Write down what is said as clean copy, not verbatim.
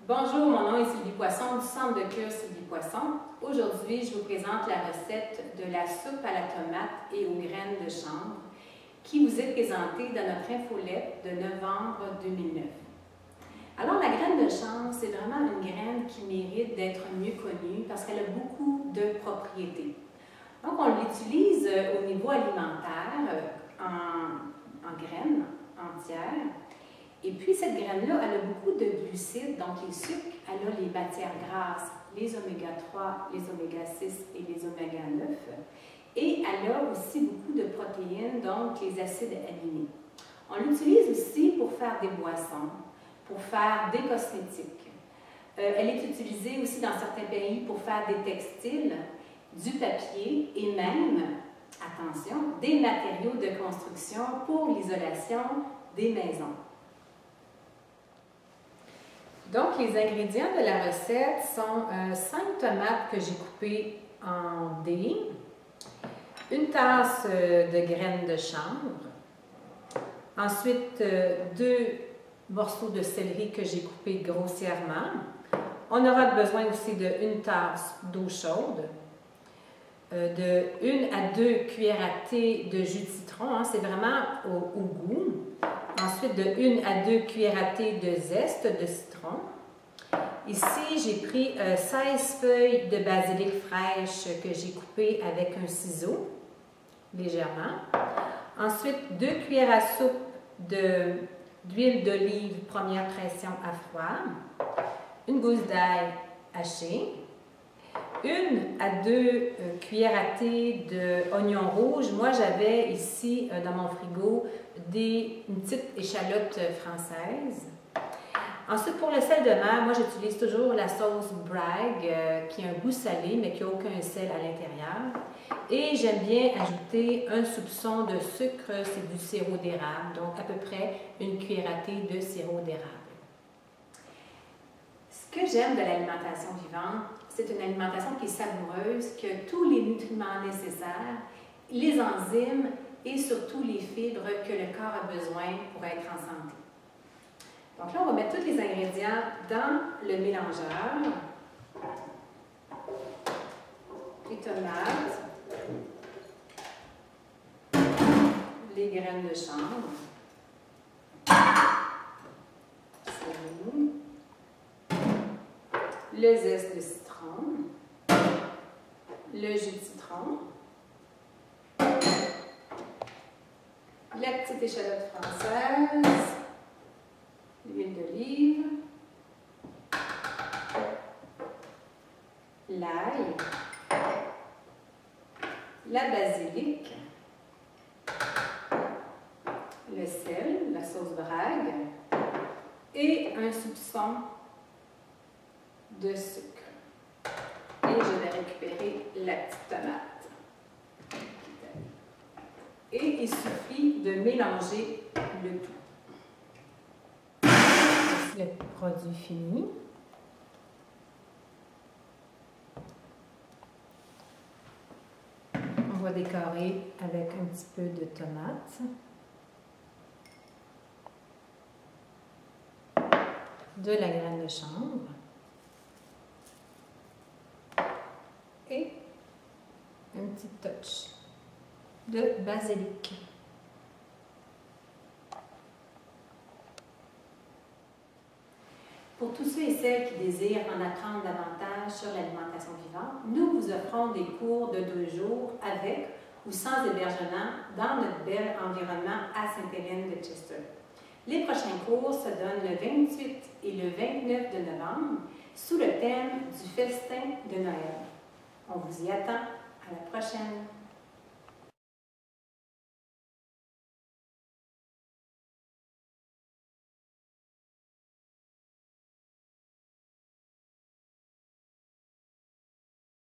Bonjour, mon nom est Sylvie Poisson du Centre de cure Sylvie Poisson. Aujourd'hui, je vous présente la recette de la soupe à la tomate et aux graines de chanvre qui vous est présentée dans notre infolette de novembre 2009. Alors, la graine de chanvre, c'est vraiment une graine qui mérite d'être mieux connue parce qu'elle a beaucoup de propriétés. Donc, on l'utilise au niveau alimentaire en graines entières. Et puis, cette graine-là, elle a beaucoup de glucides, donc les sucres, elle a les matières grasses, les oméga 3, les oméga 6 et les oméga 9. Et elle a aussi beaucoup de protéines, donc les acides aminés. On l'utilise aussi pour faire des boissons, pour faire des cosmétiques. Elle est utilisée aussi dans certains pays pour faire des textiles, du papier et même, attention, des matériaux de construction pour l'isolation des maisons. Donc, les ingrédients de la recette sont 5 tomates que j'ai coupées en dés, une tasse de graines de chanvre, ensuite 2 morceaux de céleri que j'ai coupés grossièrement. On aura besoin aussi d'une tasse d'eau chaude, de 1 à 2 cuillères à thé de jus de citron, hein, c'est vraiment au goût. Ensuite, de 1 à 2 cuillères à thé de zeste de citron. Ici, j'ai pris 16 feuilles de basilic fraîche que j'ai coupées avec un ciseau, légèrement. Ensuite, 2 cuillères à soupe d'huile d'olive première pression à froid, une gousse d'ail hachée, 1 à 2 cuillères à thé d'oignon rouge. Moi, j'avais ici dans mon frigo une petite échalote française. Ensuite, pour le sel de mer, moi, j'utilise toujours la sauce Bragg qui a un goût salé, mais qui n'a aucun sel à l'intérieur. Et j'aime bien ajouter un soupçon de sucre, c'est du sirop d'érable, donc à peu près 1 cuillère à thé de sirop d'érable. Ce que j'aime de l'alimentation vivante, c'est une alimentation qui est savoureuse, qui a tous les nutriments nécessaires, les enzymes et surtout les fibres que le corps a besoin pour être en santé. Donc là, on va mettre tous les ingrédients dans le mélangeur. Les tomates, les graines de chanvre, le zeste de citron, le jus de citron, la petite échalote française, l'huile d'olive, l'ail, la basilic, le sel, la sauce Bragg et un soupçon de sucre. Et je vais récupérer la petite tomate. Et il suffit de mélanger le tout. Le produit fini. On va décorer avec un petit peu de tomates, de la graine de chanvre et un petit touch de basilic. Pour tous ceux et celles qui désirent en apprendre davantage sur l'alimentation vivante, nous vous offrons des cours de 2 jours avec ou sans hébergement dans notre bel environnement à Sainte-Hélène de Chester. Les prochains cours se donnent le 28 et le 29 de novembre sous le thème du festin de Noël. On vous y attend. À la prochaine!